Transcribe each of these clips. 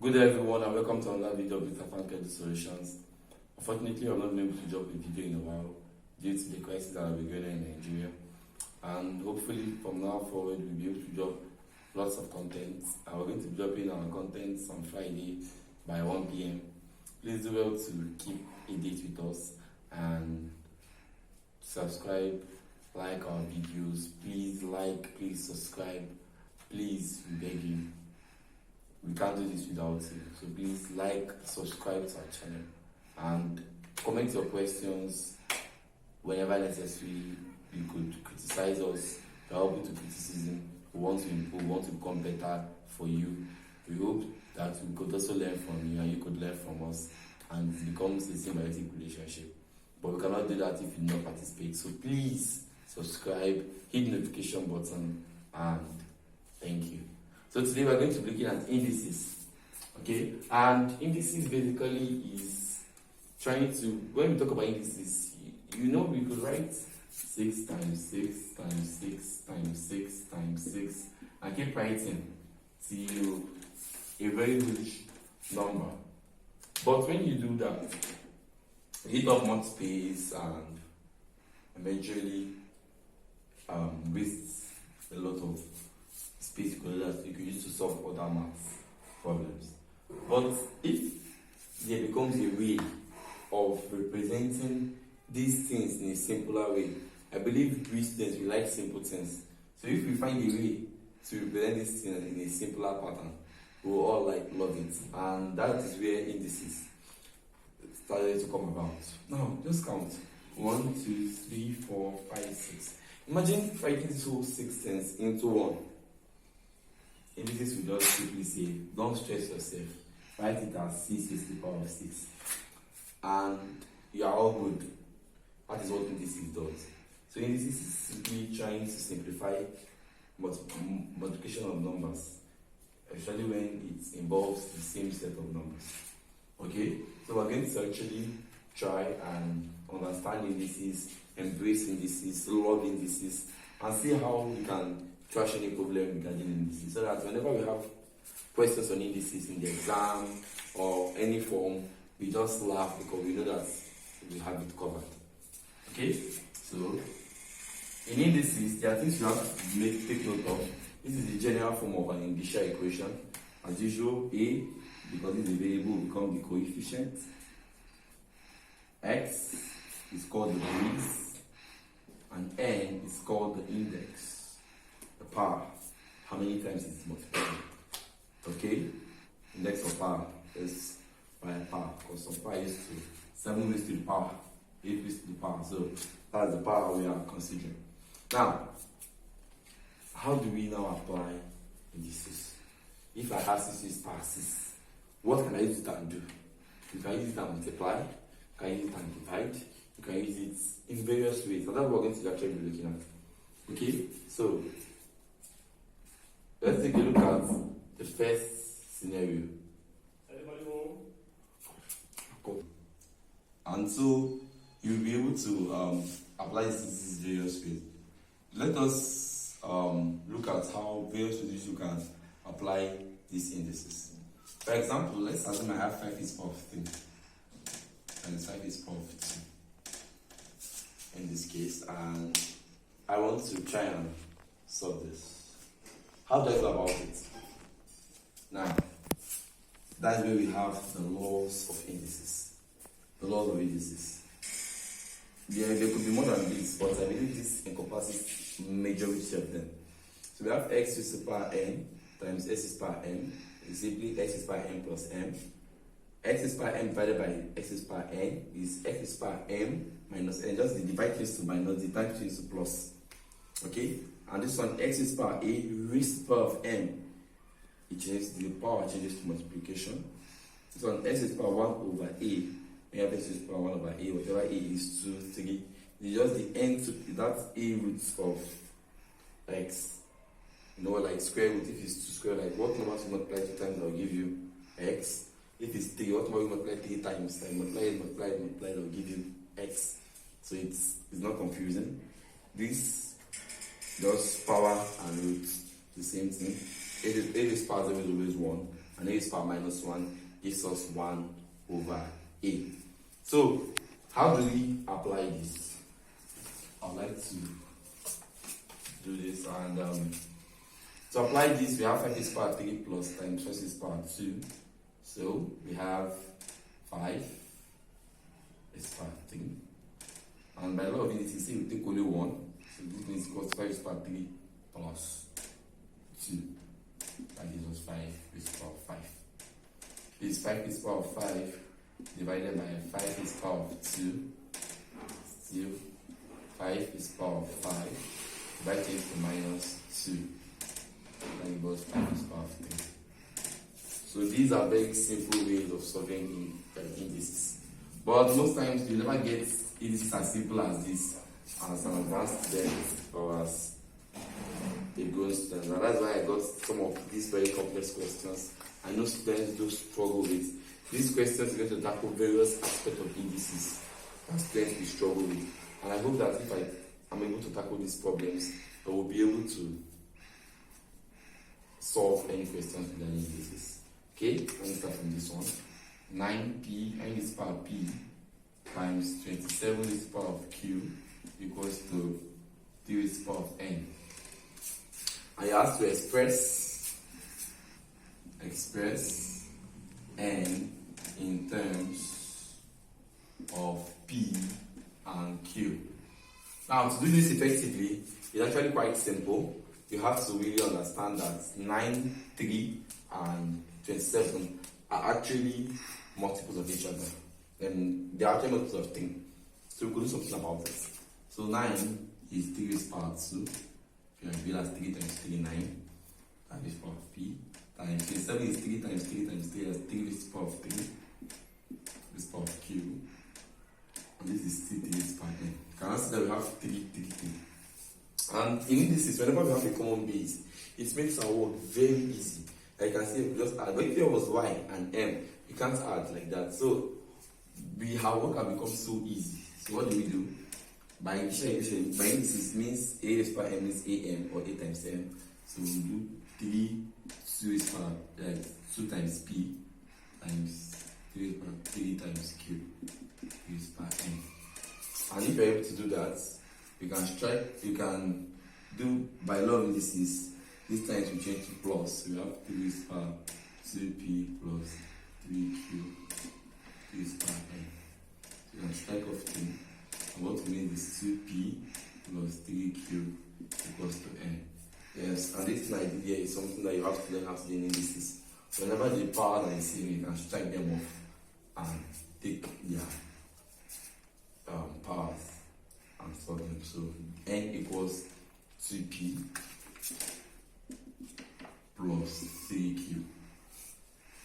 Good day everyone and welcome to another video of Credit Solutions. Unfortunately, I've not been able to drop a video in a while due to the crisis that will be going on in Nigeria. And hopefully from now forward we'll be able to drop lots of content. And we're going to be dropping our content on Friday by 1 p.m. Please do well to keep a date with us and subscribe, like our videos. Please like, please subscribe, please, we beg you. We can't do this without you. So please like, subscribe to our channel and comment your questions whenever necessary. You could criticize us. We're open to criticism. We want to improve, we want to become better for you. We hope that we could also learn from you and you could learn from us and it becomes a symbiotic relationship. But we cannot do that if you do not participate. So please subscribe, hit the notification button, and thank you. So today we're going to be looking at indices, okay? And indices basically is trying to, when we talk about indices, you know we could write 6 times 6 times 6 times 6 times 6 and keep writing till a very huge number. But when you do that, you eat up much space and eventually waste a lot of space that you can use to solve other maths problems. But if there becomes a way of representing these things in a simpler way, I believe we students we like simple things. So if we find a way to represent these things in a simpler pattern, we will all love it. And that is where indices started to come about. Now just count. 1, 2, 3, 4, 5, 6. Imagine writing this whole 6 things into one. Indices will just simply say, don't stress yourself. Write it as 6 is the power of 6. And you are all good. That is what indices does. So indices is simply trying to simplify multiplication of numbers, especially when it involves the same set of numbers. Okay? So we're going to actually try and understand indices, embrace indices, love indices, and see how we can trash any problem regarding indices, so that whenever we have questions on indices in the exam or any form, we just laugh because we know that we have it covered. Okay, so in indices, there are things you have to take note of. This is the general form of an indicial equation. As usual, A, because it's a variable, will become the coefficient. X is called the base, and N is called the index. The power, how many times it's multiplied. Okay, index of power is by power, because some power is to 7 raised to the power, 8 raised to the power. So that's the power we are considering. Now, how do we now apply indices? If I have 6 is power 6, what can I use it and do? You can use it and multiply, you can use it and divide, you can use it in various ways, and that's what we're going to actually be looking at. Okay, so let's take a look at the first scenario. And so you'll be able to apply these various ways. Let us look at how various ways you can apply these indices. For example, let's assume I have 5 is power of 3 and 5 is power of 2 in this case, and I want to try and solve this. How do I go about it? Now, that's where we have the laws of indices. The laws of indices. There could be more than this, but I believe this encompasses majority of them. So we have x to the power n times s to the power m. It's simply x to the power n plus m. X to the power m divided by x to the power n is x to the power m minus n. Just the divide is to minus, the times is to plus. Okay? And this one, x is power a raised to the power of m. It changes, the power changes to multiplication. This one, x is power 1 over a. We have x is power 1 over a, whatever a is 2, 3. It's just the n to, that's a roots of x. You know, like square root, if it's 2 square, like what number to multiply 2 times, I'll give you x. If it's 3, what number you multiply 3 times, I multiply, I'll give you x. So it's not confusing. This just power and root, the same thing. A is power 0 is always 1, and a raised power minus 1 gives us 1 over a. So, how do we apply this? I'd like to do this, and to apply this, we have 5 raised power 3 plus times 5 raised power 2. So, we have 5 raised power 3. And by law of indices, say we take only 1. So, this means equals 5 raised power 3 plus 2. That gives us 5 raised power 5. This 5 raised power 5 divided by 5 raised power 2, still 5 raised power 5, divided to minus 2. That gives us 5 raised power 3. So these are very simple ways of solving indices. But most times you never get indices as simple as this as an advanced student or as a growing student. And that's why I got some of these very complex questions. I know students do struggle with these questions. Are going to tackle various aspects of indices that students will struggle with. And I hope that if I am able to tackle these problems, I will be able to solve any questions with any indices. Okay, let me start from this one. 9p, n is power p, times 27 is power of q equals to 3 is power of n. And you have to express n in terms of p and q. Now, to do this effectively, it's actually quite simple. You have to really understand that 9, 3, and 27 are actually multiples of each other. Then they are actually multiples of 3. So we could do something about it. So 9 is 3 raised power 2. If you reveal as 3 times 3, 9. That is power of p. Times 27 is 3 times 3 times 3, that's 3 raised power of 3. This power of q. And this is 3 raised power n. You can see that we have 3, 3, 3. And in indices, whenever we have a common base, it makes our work very easy. Like you can see, we just add. But if there was y and m, you can't add like that. So our work can become so easy. So what do? By indices means a raised power m is am or a times m. So we do 2 raised power 2 times p times 3 raised power 3 times q raised power n. And if you're able to do that, you can do by law of indices. This times we change to plus. We have 3 raised power 2p plus 3q raised power n. So you can strike off 2. And what we need is 2p plus 3q equals to n. Yes, and this idea is something that you have to learn how to do in indices. Whenever the powers are the same, you can strike them off and take their powers and solve them. So n equals 2p plus 3q.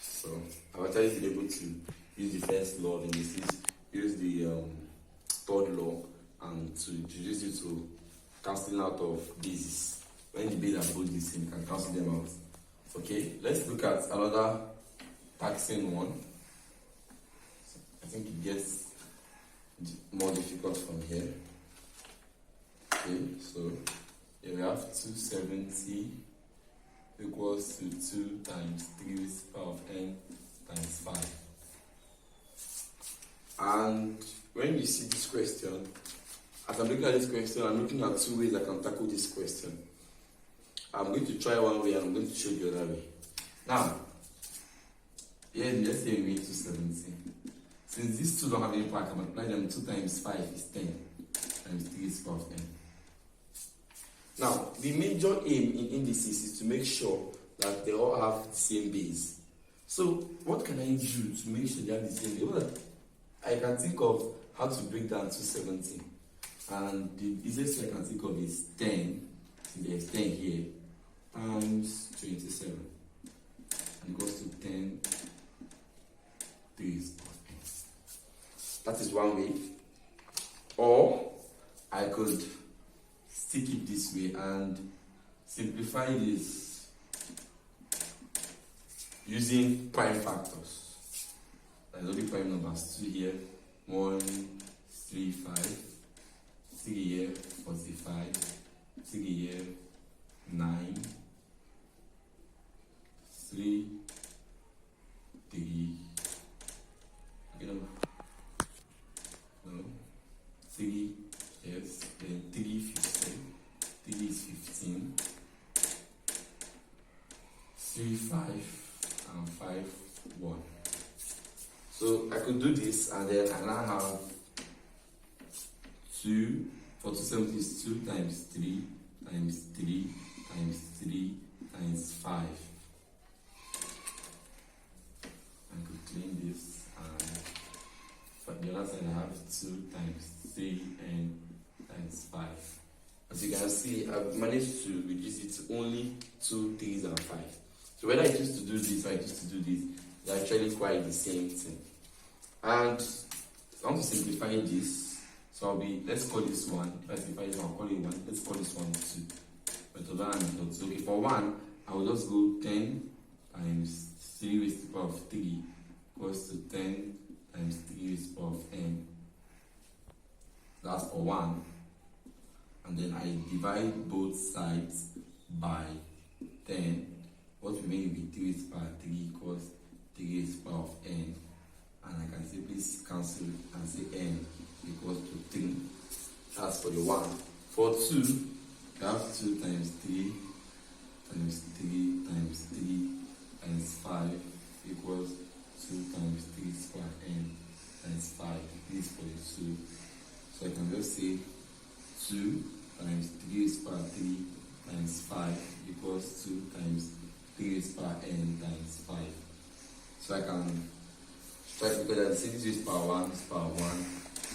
So I've actually been able to use the first law of indices, use the third law, and to introduce you to cancelling out of bases. When the bases are both the same, you can cancel them out. Okay, let's look at another taxing one. I think it gets more difficult from here. Okay, so here we have 270 equals to 2 times 3 raised power of n times 5. And when you see this question, as I'm looking at this question, I'm looking at 2 ways I can tackle this question. I'm going to try one way and I'm going to show the other way. Now, here, let's say we need 270. Since these two don't have any power, I can multiply them. 2 times 5 is 10 times 3 raised power of n. Now, the major aim in indices is to make sure that they all have the same base. So, what can I do to make sure they have the same base? Well, I can think of how to break down 270. And the easiest way I can think of is 10, so there's 10 here, times 27. And goes to 10 3 raised power of n. That is one way. Or, I could stick it this way and simplify this using prime factors. There's only prime numbers, 2 here, 1, 3, 5, 3 here, 45, 3 here, 9, 3, 3, no, 3, yes, then 3, 15, 3 is 15, 3, 5, and 5, 1. So I could do this, and then I now have 2, for 270 is 2 times 3 times 3 times 3 times 5. I could clean this, and for the other side I have 2 times 3 and times 5. As you can see, I've managed to reduce it to only 2, 3s, and 5. So whether I choose to do this or I choose to do this, they're actually quite the same thing. And I want to simplify this. So let's call this one. If I simplify this one, I'll call it 1. Let's call this one 2. Method 1 and method 2. Okay, for 1, I will just go 10 times 3 raised to the power of 3 equals to 10 times 3 raised to the power of n. That's for 1. And then I divide both sides by 10. What remains will be 3 raised to the power of 3 equals 3 raised to the power of n. And I can simply cancel and say n equals to 3. That's for the 1. For 2, you have 2 times 3 times 3 times 3 times 5 equals 2 times 3 square n times 5. This is for the 2. So I can just say 2 times 3 square 3 times 5 equals 2 times 3 square n times 5. So I can try to because the same is power 1, power 1,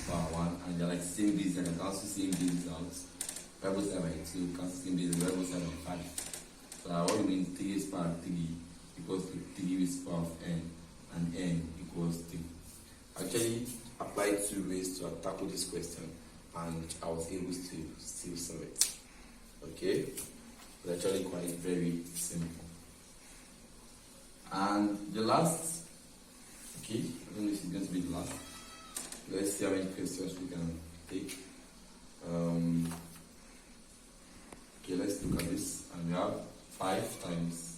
power 1, and they're like same bases. I can cancel same bases out. Bible side by 2, cancel same bases, Bible side by 5. So what it means 3 is power 3 equals to 3 is power of n, and n equals 3. Actually, applied 2 ways to tackle this question, and I was able to still solve it. Okay? It's actually quite very simple. And the last, okay, I don't know if it's going to be the last. Let's see how many questions we can take. Okay, let's look at this. And we have 5 times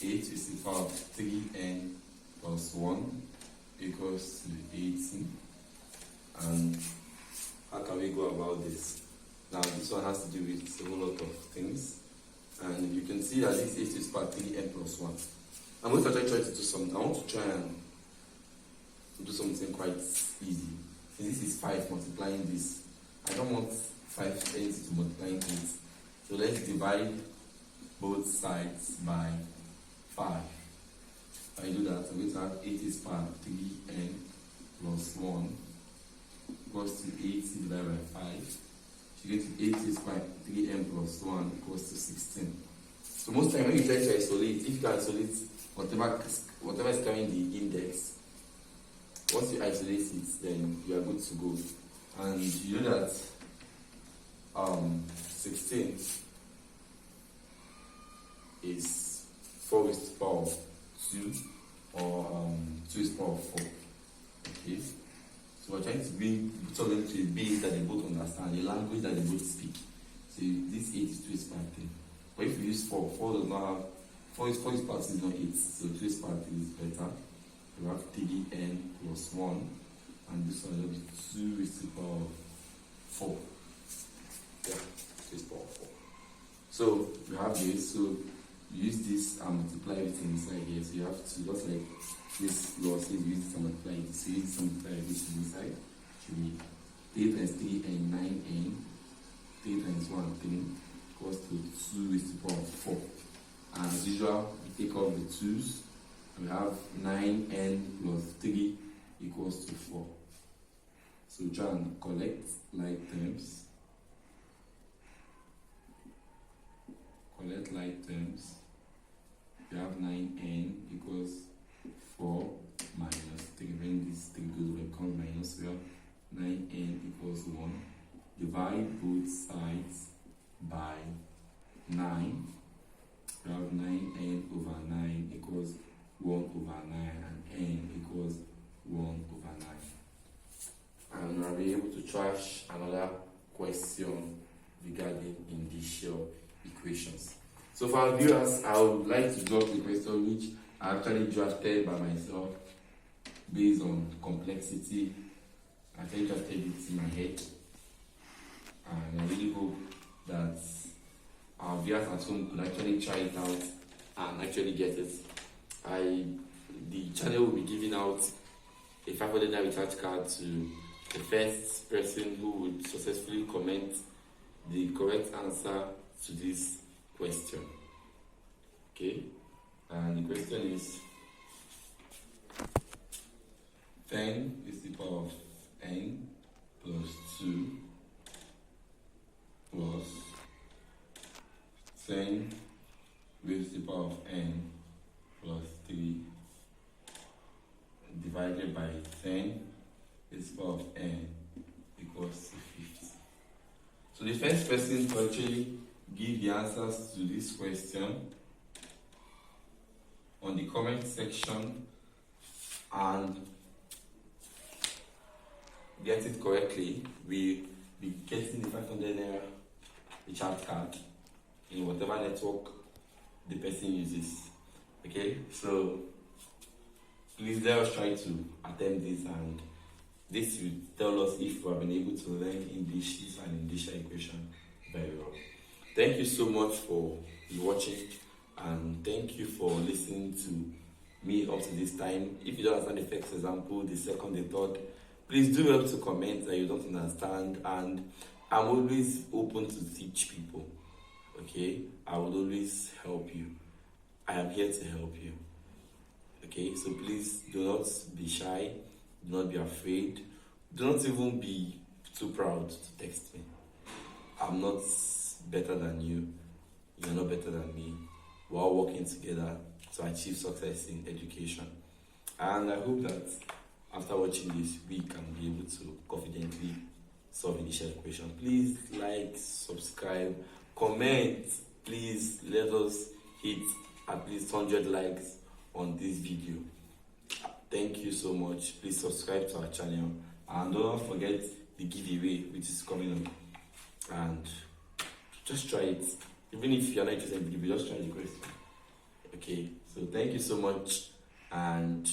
8 is the power of 3n plus 1 equals to 18. And how can we go about this? Now, this one has to do with a whole lot of things. And you can see that this 8 is power 3n plus 1. I'm going to try to do something. I want to try and do something quite easy. Since this is 5 multiplying this, I don't want 5 ends to multiply 8. So let's divide both sides by 5. If I do that, I'm going to have 8 is power 3n plus 1 equals to 8 divided by 5. So you get to 8 is power 3n plus 1 equals to 16. So most time when you try to isolate, if you can isolate whatever is carrying the index, once you isolate it, then you are good to go. And you know that 16 is 4 is to the power of 2, or 2 is to the power of 4. Okay? So we're trying to bring them to a base that they both understand, a language that they both speak. So this 8 is 2 is power 3. But if you use 4, 4 does not have 4 is power 3 is not 8, so 2 is power 3 is better. We have 3n plus 1, and this one will be 2 is to the power of 4. Yeah, 2 is to the power of 4. So we have this, so you use this and multiply everything inside here. So you have to, just like this law says, you use this and multiply it. So you use this and multiply everything inside. Should be 3 times 3n, 9n, 3 times 1, 3, equals to 2 is to the power of 4. And as usual, we take off the 2's. We have 9n plus 3 equals to 4. So try and collect like terms. Collect like terms. We have 9n equals 4 minus 3. When this 3 goes away, becomes minus. We have 9n equals 1. Divide both sides by 9. We have 9n over 9 equals 1 over 9, and n equals 1 over 9. And I'll be able to trash another question regarding indicial equations. So for our viewers, I would like to drop a question which I actually drafted by myself based on complexity. I actually drafted it in my head, and I really hope that our viewers at home could actually try it out and actually get it. The channel will be giving out a 500 naira recharge card to the first person who would successfully comment the correct answer to this question. Okay, and the question is 10 is the power of n plus 2 plus 10 raised to the power of n plus 3 divided by 10 is the power of n equals to 50. So the first person to actually give the answers to this question on the comment section and get it correctly will be getting the 500 naira recharge card in whatever network the person uses. Okay, so please let us try to attempt this, and this will tell us if we have been able to learn Indices and Indices equation very well. Thank you so much for watching, and thank you for listening to me up to this time. If you don't understand the first example, the second, the third, please do help to comment that you don't understand, and I'm always open to teach people. Okay, I will always help you. I am here to help you. Okay, so please do not be shy, do not be afraid, do not even be too proud to text me. I'm not better than you, you're not better than me. We're all working together to achieve success in education. And I hope that after watching this, we can be able to confidently solve initial equation. Please like, subscribe, comment. Please let us hit at least 100 likes on this video. Thank you so much. Please subscribe to our channel, and don't forget the giveaway which is coming up, and just try it. Even if you're not interested in the video, just try the question. Okay, so thank you so much, and